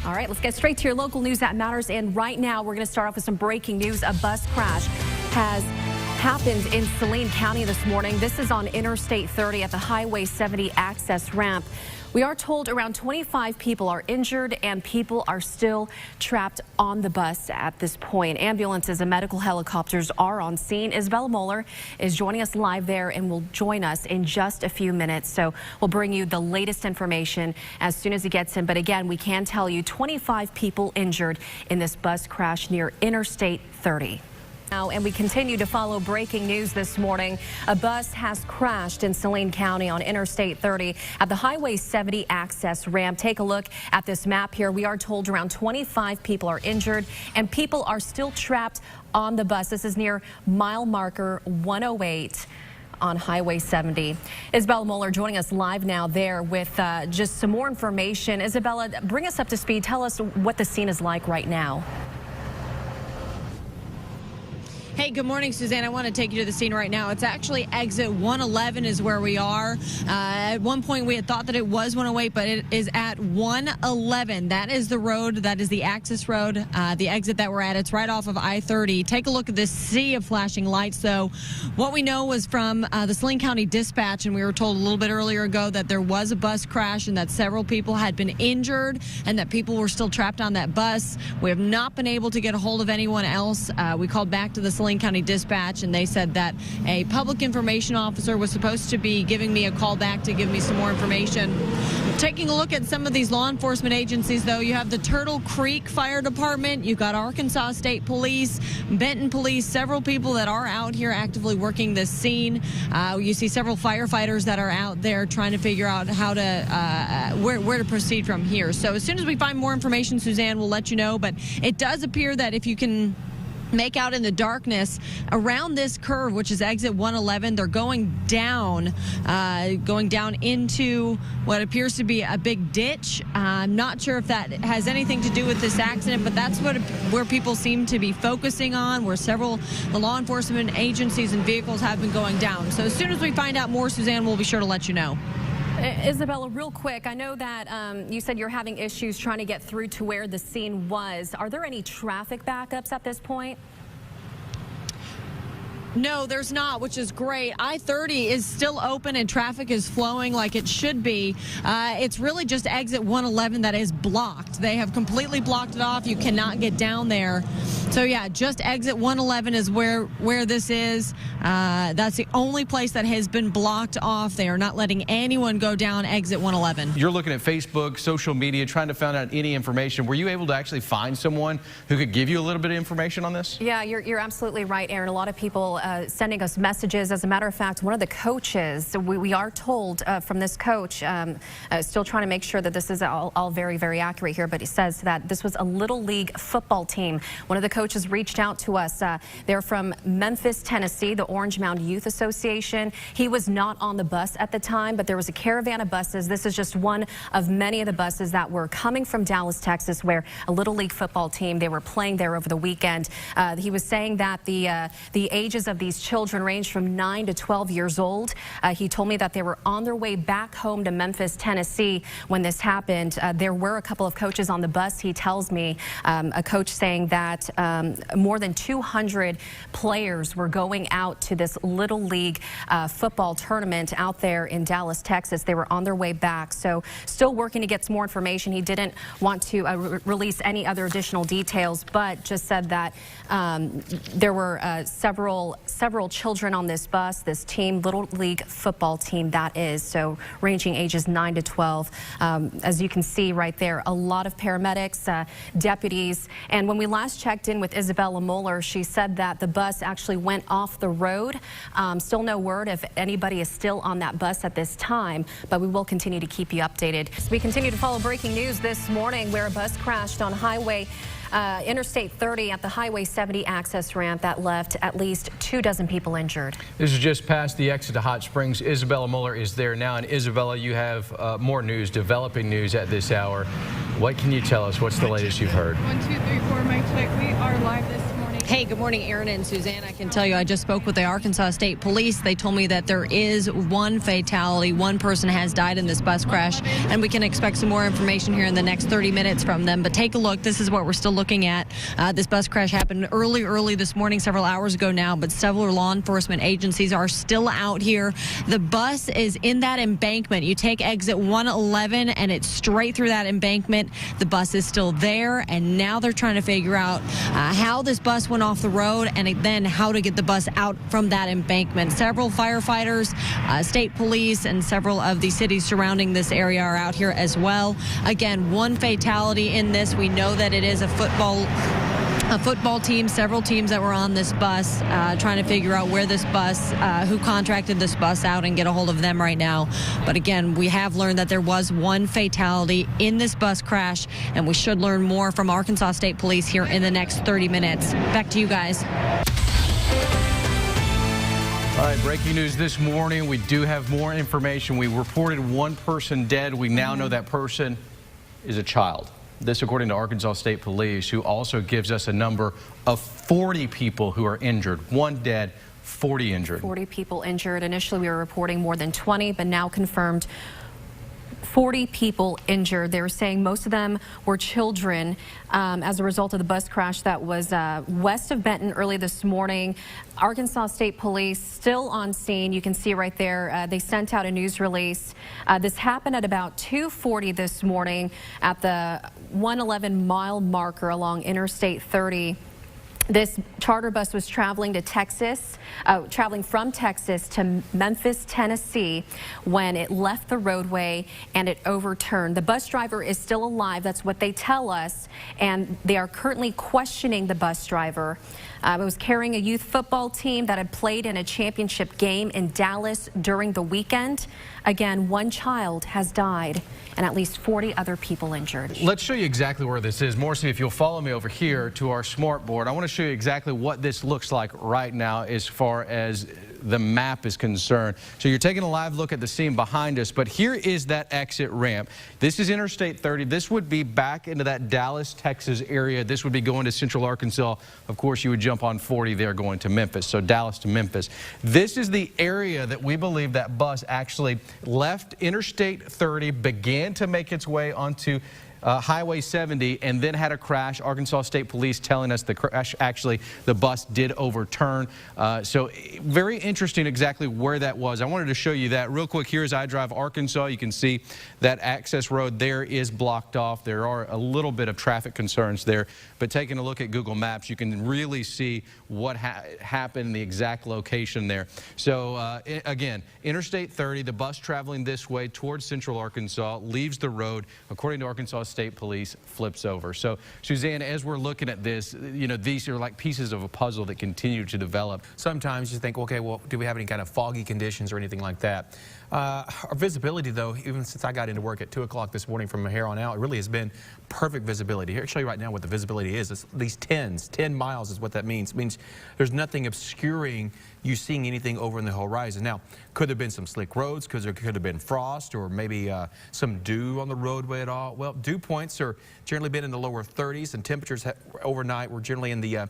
All right, let's get straight to your local news that matters. And right now, we're going to start off with some breaking news. A bus crash has happened in Saline County this morning. This is on Interstate 30 at the Highway 70 access ramp. We are told around 25 people are injured and people are still trapped on the bus at this point. Ambulances and medical helicopters are on scene. Isabella Moeller is joining us live there and will join us in just a few minutes. So we'll bring you the latest information as soon as he gets in. But again, we can tell you 25 people injured in this bus crash near Interstate 30. And we continue to follow breaking news this morning. A bus has crashed in Saline County on Interstate 30 at the Highway 70 access ramp. Take a look at this map here. We are told around 25 people are injured and people are still trapped on the bus. This is near mile marker 108 on Highway 70. Isabella Moeller joining us live now there with just some more information. Isabella, bring us up to speed. Tell us what the scene is like right now. Hey, good morning, Suzanne. I want to take you to the scene right now. It's actually exit 111 is where we are. At one point, we had thought that it was 108, but it is at 111. That is the road. That is the access road, the exit that we're at. It's right off of I-30. Take a look at this sea of flashing lights. So what we know was from the Saline County Dispatch, and we were told a little bit earlier ago that there was a bus crash and that several people had been injured and that people were still trapped on that bus. We have not been able to get a hold of anyone else. We called back to the Saline County Dispatch, and they said that a public information officer was supposed to be giving me a call back to give me some more information. Taking a look at some of these law enforcement agencies, though, you have the Turtle Creek Fire Department, you've got Arkansas State Police, Benton Police, several people that are out here actively working this scene. You see several firefighters that are out there trying to figure out how to where to proceed from here. So as soon as we find more information, Suzanne, will let you know. But it does appear that if you can make out in the darkness around this curve, which is exit 111, they're going down into what appears to be a big ditch. I'm not sure if that has anything to do with this accident, but that's where people seem to be focusing on, where the law enforcement agencies and vehicles have been going down. So as soon as we find out more, Suzanne, we'll be sure to let you know. Isabella, real quick, I know that you said you're having issues trying to get through to where the scene was. Are there any traffic backups at this point? No, there's not, which is great. I-30 is still open and traffic is flowing like it should be. It's really just exit 111 that is blocked. They have completely blocked it off. You cannot get down there. So yeah, just exit 111 is where this is. That's the only place that has been blocked off. They are not letting anyone go down exit 111. You're looking at Facebook, social media, trying to find out any information. Were you able to actually find someone who could give you a little bit of information on this? Yeah, you're absolutely right, Aaron. A lot of people sending us messages. As a matter of fact, one of the coaches, we are told from this coach, still trying to make sure that this is all very, very accurate here, but he says that this was a Little League football team. One of the coaches reached out to us. They're from Memphis, Tennessee, the Orange Mound Youth Association. He was not on the bus at the time, but there was a caravan of buses. This is just one of many of the buses that were coming from Dallas, Texas, where a Little League football team, they were playing there over the weekend. He was saying that the ages of these children ranged from 9 to 12 years old. He told me that they were on their way back home to Memphis, Tennessee when this happened. There were a couple of coaches on the bus. He tells me, a coach saying that more than 200 players were going out to this Little League football tournament out there in Dallas, Texas. They were on their way back. So still working to get some more information. He didn't want to release any other additional details, but just said that there were several children on this bus, this team, Little League football team that is, so ranging ages 9 to 12. As you can see right there, a lot of paramedics, deputies, and when we last checked in with Isabella Moeller, she said that the bus actually went off the road. Still no word if anybody is still on that bus at this time, but we will continue to keep you updated. So we continue to follow breaking news this morning where a bus crashed on Interstate 30 at the Highway 70 access ramp that left at least 24 people injured. This is just past the exit to Hot Springs. Isabella Moeller is there now. And Isabella, you have more news, developing news at this hour. What can you tell us? What's the latest you've heard? 1, 2, 3, 4, mic check. We are live this morning Hey, good morning, Aaron and Suzanne. I can tell you I just spoke with the Arkansas State Police. They told me that there is one fatality. One person has died in this bus crash, and we can expect some more information here in the next 30 minutes from them. But take a look. This is what we're still looking at. This bus crash happened early this morning, several hours ago now, but several law enforcement agencies are still out here. The bus is in that embankment. You take exit 111, and it's straight through that embankment. The bus is still there, and now they're trying to figure out how this bus went off the road and then how to get the bus out from that embankment. Several firefighters, state police, and several of the cities surrounding this area are out here as well. Again, one fatality in this. We know that it is a football team, several teams that were on this bus, trying to figure out where this bus, who contracted this bus out and get a hold of them right now. But again, we have learned that there was one fatality in this bus crash, and we should learn more from Arkansas State Police here in the next 30 minutes. Back to you guys. All right, breaking news this morning. We do have more information. We reported one person dead. We now know that person is a child. This according to Arkansas State Police, who also gives us a number of 40 people who are injured. One dead, 40 injured. 40 people injured. Initially, we were reporting more than 20, but now confirmed 40 people injured. They were saying most of them were children as a result of the bus crash that was west of Benton early this morning. Arkansas State Police still on scene. You can see right there, they sent out a news release. This happened at about 2:40 this morning at the 111 mile marker along Interstate 30. This charter bus was traveling from Texas to Memphis, Tennessee, when it left the roadway and it overturned. The bus driver is still alive. That's what they tell us, and they are currently questioning the bus driver. It was carrying a youth football team that had played in a championship game in Dallas during the weekend. Again, one child has died and at least 40 other people injured. Let's show you exactly where this is. Morrissey, if you'll follow me over here to our smart board, I want to show you exactly what this looks like right now as far as the map is concerned. So you're taking a live look at the scene behind us, but here is that exit ramp. This is Interstate 30. This would be back into that Dallas, Texas area. This would be going to Central Arkansas. Of course, you would jump on 40 there going to Memphis, so Dallas to Memphis. This is the area that we believe that bus actually left Interstate 30, began to make its way onto Highway 70, and then had a crash. Arkansas State Police telling us the crash, actually, the bus did overturn. So very interesting exactly where that was. I wanted to show you that real quick. Here as I drive Arkansas, you can see that access road there is blocked off. There are a little bit of traffic concerns there, but taking a look at Google Maps, you can really see what happened, the exact location there. So again, Interstate 30, the bus traveling this way towards Central Arkansas, leaves the road. According to Arkansas State Police, flips over. So Suzanne, as we're looking at this, you know, these are like pieces of a puzzle that continue to develop. Sometimes you think, okay, well, do we have any kind of foggy conditions or anything like that? Our visibility, though, even since I got into work at 2 o'clock this morning from here on out, it really has been perfect visibility. Here, I'll show you right now what the visibility is. It's these 10 miles is what that means. It means there's nothing obscuring you seeing anything over in the horizon. Now, could there have been some slick roads? Because there could have been frost or maybe some dew on the roadway at all. Well, dew points are generally been in the lower 30s, and temperatures overnight were generally in the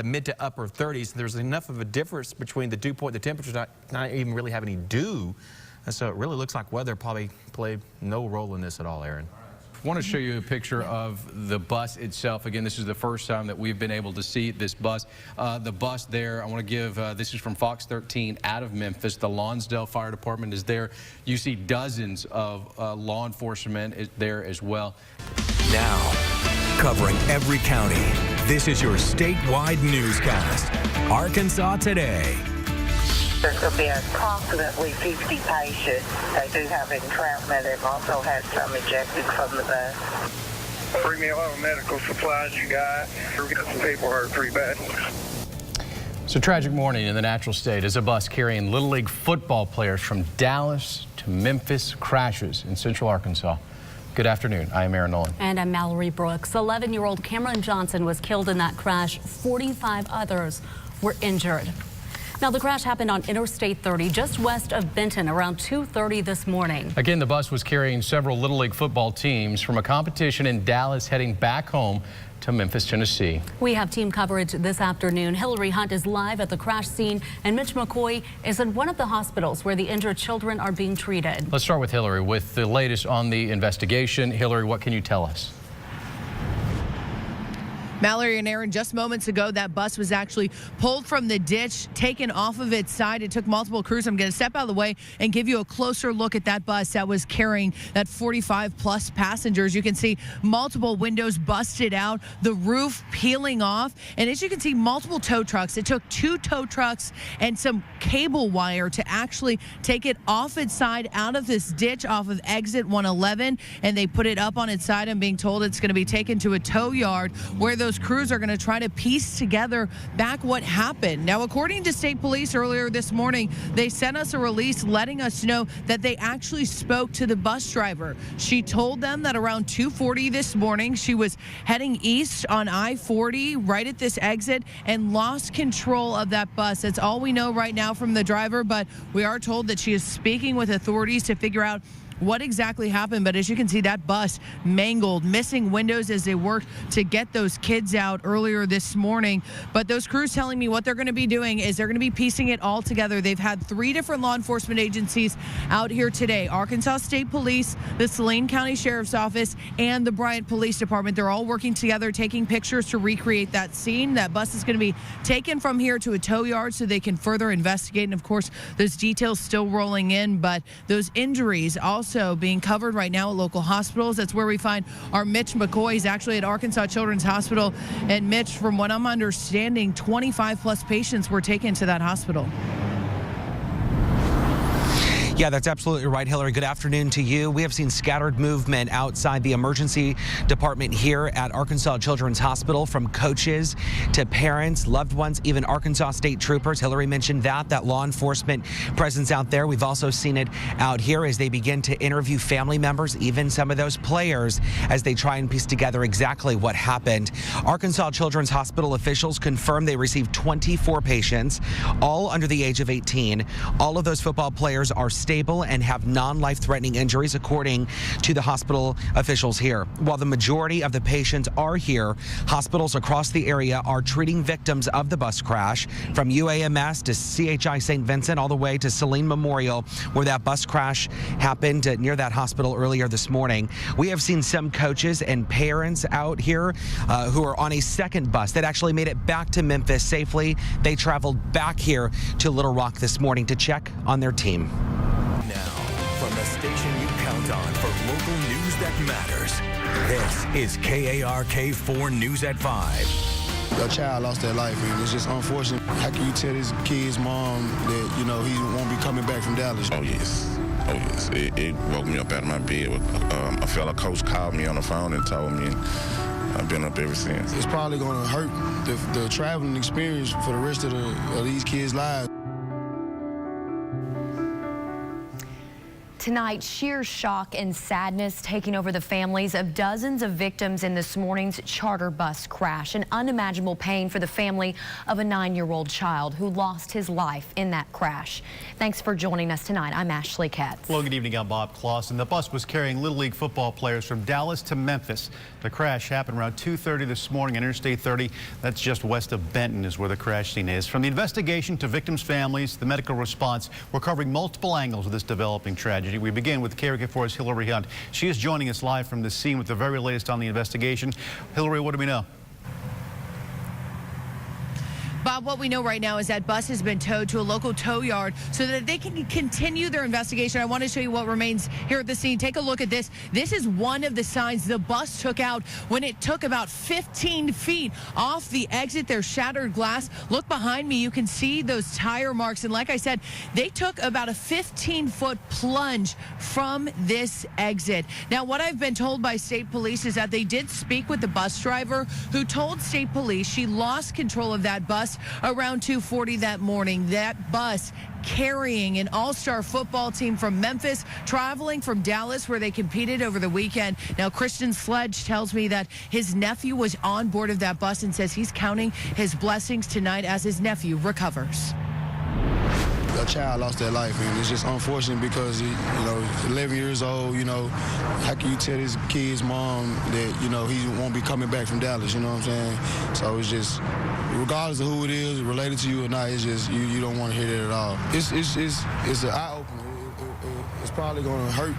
mid to upper 30s. There's enough of a difference between the dew point and the temperatures not even really have any dew. And so it really looks like weather probably played no role in this at all, Aaron. I want to show you a picture of the bus itself. Again, this is the first time that we've been able to see this bus. The bus there, I want to give, this is from Fox 13 out of Memphis. The Lonsdale Fire Department is there. You see dozens of law enforcement there as well. Now, covering every county, this is your statewide newscast, Arkansas Today. There's going to be approximately 50 patients. They do have entrapment. They've also had some ejected from the bus. Bring me a lot of medical supplies you got. We've got some people hurt pretty bad. So tragic morning in the natural state as a bus carrying Little League football players from Dallas to Memphis crashes in Central Arkansas. Good afternoon. I am Aaron Nolan. And I'm Mallory Brooks. 11-year-old Cameron Johnson was killed in that crash. 45 others were injured. Now, the crash happened on Interstate 30 just west of Benton around 2:30 this morning. Again, the bus was carrying several Little League football teams from a competition in Dallas heading back home to Memphis, Tennessee. We have team coverage this afternoon. Hillary Hunt is live at the crash scene, and Mitch McCoy is in one of the hospitals where the injured children are being treated. Let's start with Hillary with the latest on the investigation. Hillary, what can you tell us? Mallory and Aaron, just moments ago, that bus was actually pulled from the ditch, taken off of its side. It took multiple crews. I'm going to step out of the way and give you a closer look at that bus that was carrying that 45-plus passengers. You can see multiple windows busted out, the roof peeling off, and as you can see, multiple tow trucks. It took 2 tow trucks and some cable wire to actually take it off its side out of this ditch off of exit 111, and they put it up on its side. I'm being told it's going to be taken to a tow yard where those crews are going to try to piece together back what happened. Now, according to state police earlier this morning, they sent us a release letting us know that they actually spoke to the bus driver. She told them that around 2:40 this morning, she was heading east on I-40 right at this exit and lost control of that bus. That's all we know right now from the driver, but we are told that she is speaking with authorities to figure out what exactly happened. But as you can see, that bus mangled, missing windows as they worked to get those kids out earlier this morning. But those crews telling me what they're going to be doing is they're going to be piecing it all together. They've had 3 different law enforcement agencies out here today: Arkansas State Police, the Saline County Sheriff's Office, and the Bryant Police Department. They're all working together, taking pictures to recreate that scene. That bus is going to be taken from here to a tow yard so they can further investigate. And of course, those details still rolling in, but those injuries also being covered right now at local hospitals. That's where we find our Mitch McCoy. He's actually at Arkansas Children's Hospital. And Mitch, from what I'm understanding, 25-plus patients were taken to that hospital. Yeah, that's absolutely right, Hillary. Good afternoon to you. We have seen scattered movement outside the emergency department here at Arkansas Children's Hospital, from coaches to parents, loved ones, even Arkansas State Troopers. Hillary mentioned that law enforcement presence out there. We've also seen it out here as they begin to interview family members, even some of those players, as they try and piece together exactly what happened. Arkansas Children's Hospital officials confirm they received 24 patients, all under the age of 18. All of those football players are stable and have non-life-threatening injuries, according to the hospital officials here. While the majority of the patients are here, hospitals across the area are treating victims of the bus crash, from UAMS to CHI St. Vincent all the way to Saline Memorial, where that bus crash happened near that hospital earlier this morning. We have seen some coaches and parents out here who are on a second bus that actually made it back to Memphis safely. They traveled back here to Little Rock this morning to check on their team. From the station you count on for local news that matters, this is KARK4 News at 5. Your child lost their life, and it's just unfortunate. How can you tell this kid's mom that, you know, he won't be coming back from Dallas? Oh, yes. Oh, yes. It woke me up out of my bed. A fellow coach called me on the phone and told me, and I've been up ever since. It's probably going to hurt the traveling experience for the rest of these kids' lives. Tonight, sheer shock and sadness taking over the families of dozens of victims in this morning's charter bus crash. An unimaginable pain for the family of a 9-year-old child who lost his life in that crash. Thanks for joining us tonight. I'm Ashley Katz. Well, good evening. I'm Bob Clausen. The bus was carrying Little League football players from Dallas to Memphis. The crash happened around 2:30 this morning on Interstate 30. That's just west of Benton is where the crash scene is. From the investigation to victims' families, the medical response, we're covering multiple angles of this developing tragedy. We begin with KARK4's Hillary Hunt. She is joining us live from the scene with the very latest on the investigation. Hillary, what do we know? Bob, what we know right now is that bus has been towed to a local tow yard so that they can continue their investigation. I want to show you what remains here at the scene. Take a look at this. This is one of the signs the bus took out when it took about 15 feet off the exit. There's shattered glass. Look behind me. You can see those tire marks. And like I said, they took about a 15-foot plunge from this exit. Now, what I've been told by state police is that they did speak with the bus driver, who told state police she lost control of that bus around 2:40 that morning. That bus carrying an all-star football team from Memphis, traveling from Dallas, where they competed over the weekend. Now, Christian Sledge tells me that his nephew was on board of that bus and says he's counting his blessings tonight as his nephew recovers. a child lost their life, and it's just unfortunate because, 11 years old, how can you tell this kid's mom that, he won't be coming back from Dallas, you know what I'm saying? So it's just, regardless of who it is, related to you or not, it's just, you don't want to hear that at all. It's an eye-opener. It's probably going to hurt.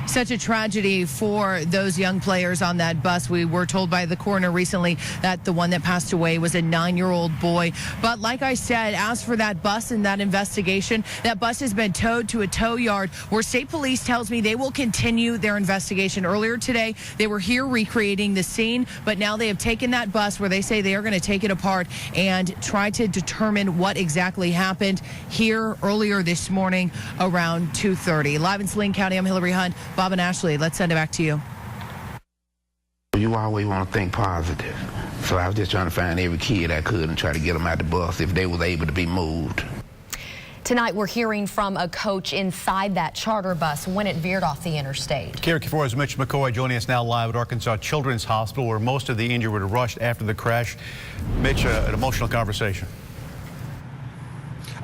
Such a tragedy for those young players on that bus. We were told by the coroner recently that the one that passed away was a 9-year-old boy. But like I said, as for that bus and that investigation, that bus has been towed to a tow yard where state police tells me they will continue their investigation. Earlier today, they were here recreating the scene, but now they have taken that bus where they say they are going to take it apart and try to determine what exactly happened here earlier this morning around 2:30. Live in Saline County, I'm Hillary Hunt. Bob and Ashley, let's send it back to you. You always want to think positive. So I was just trying to find every kid I could and try to get them out the bus if they was able to be moved. Tonight, we're hearing from a coach inside that charter bus when it veered off the interstate. KRK4's Mitch McCoy joining us now live at Arkansas Children's Hospital, where most of the injured were rushed after the crash. Mitch, an emotional conversation.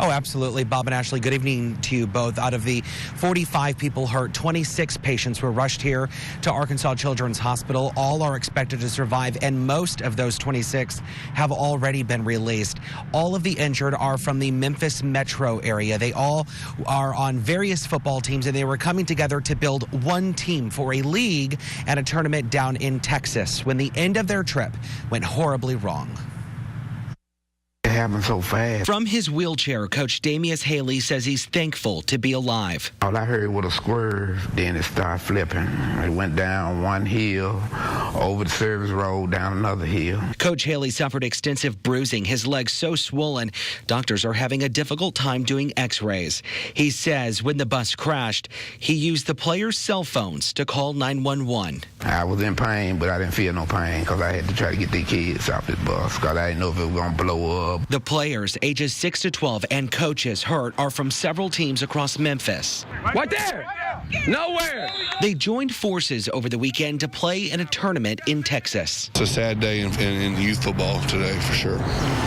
Oh, absolutely. Bob and Ashley, good evening to you both. Out of the 45 people hurt, 26 patients were rushed here to Arkansas Children's Hospital. All are expected to survive, and most of those 26 have already been released. All of the injured are from the Memphis metro area. They all are on various football teams, and they were coming together to build one team for a league and a tournament down in Texas when the end of their trip went horribly wrong. It happened so fast. From his wheelchair, Coach Damius Haley says he's thankful to be alive. All I heard was a swerve, then it started flipping. It went down one hill, over the service road, down another hill. Coach Haley suffered extensive bruising, his legs so swollen, doctors are having a difficult time doing x-rays. He says when the bus crashed, he used the players' cell phones to call 911. I was in pain, but I didn't feel no pain because I had to try to get the kids off this bus because I didn't know if it was going to blow up. The players, ages 6 to 12, and coaches hurt are from several teams across Memphis. Right there! Nowhere! They joined forces over the weekend to play in a tournament in Texas. It's a sad day in youth football today, for sure.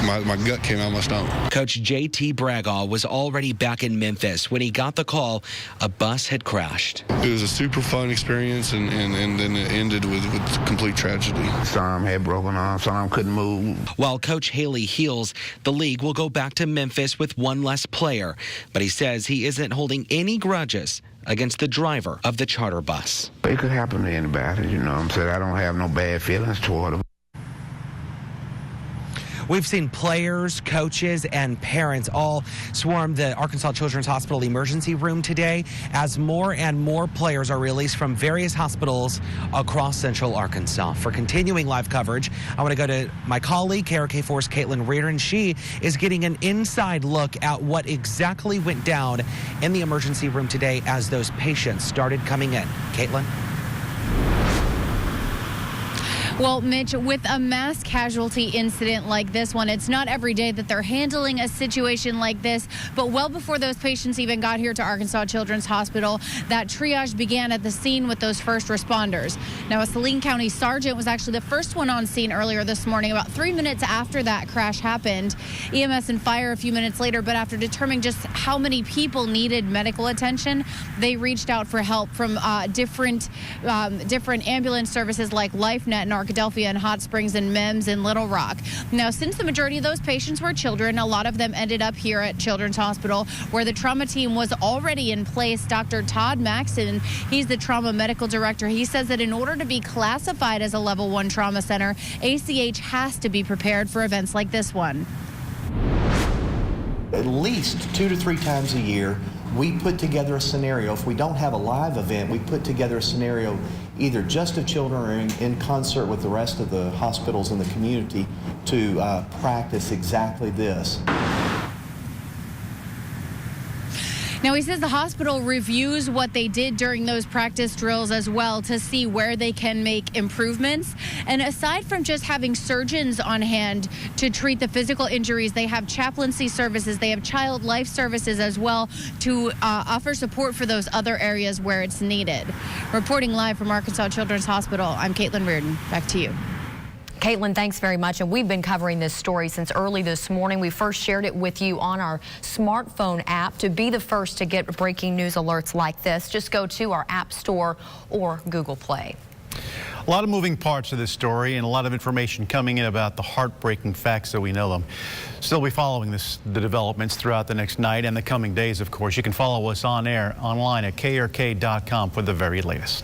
My gut came out of my stomach. Coach J.T. Bragaw was already back in Memphis when he got the call a bus had crashed. It was a super fun experience, and then it ended with complete tragedy. Some had broken arms, some couldn't move. While Coach Haley heals, the league will go back to Memphis with one less player, but he says he isn't holding any grudges against the driver of the charter bus. It could happen to anybody, you know what I'm saying? I don't have no bad feelings toward him. We've seen players, coaches, and parents all swarm the Arkansas Children's Hospital emergency room today as more and more players are released from various hospitals across central Arkansas. For continuing live coverage, I want to go to my colleague, KRK4's Caitlin Reardon. She is getting an inside look at what exactly went down in the emergency room today as those patients started coming in. Caitlin? Well, Mitch, with a mass casualty incident like this one, it's not every day that they're handling a situation like this. But well before those patients even got here to Arkansas Children's Hospital, that triage began at the scene with those first responders. Now, a Saline County sergeant was actually the first one on scene earlier this morning, about 3 minutes after that crash happened. EMS and fire a few minutes later, but after determining just how many people needed medical attention, they reached out for help from different ambulance services like LifeNet and Arkadelphia and Hot Springs and MEMS in Little Rock. Now, since the majority of those patients were children, a lot of them ended up here at Children's Hospital, where the trauma team was already in place. Dr. Todd Maxson, he's the trauma medical director. He says that in order to be classified as a level 1 trauma center, ACH has to be prepared for events like this one. At least 2 to 3 times a year, we put together a scenario. If we don't have a live event, we put together a scenario either just of children or in concert with the rest of the hospitals in the community to practice exactly this. Now, he says the hospital reviews what they did during those practice drills as well to see where they can make improvements. And aside from just having surgeons on hand to treat the physical injuries, they have chaplaincy services, they have child life services as well to offer support for those other areas where it's needed. Reporting live from Arkansas Children's Hospital, I'm Caitlin Reardon. Back to you. Caitlin, thanks very much. And we've been covering this story since early this morning. We first shared it with you on our smartphone app. To be the first to get breaking news alerts like this, just go to our App Store or Google Play. A lot of moving parts to this story and a lot of information coming in about the heartbreaking facts that we know them. Still be following the developments throughout the next night and the coming days, of course. You can follow us on air online at krk.com for the very latest.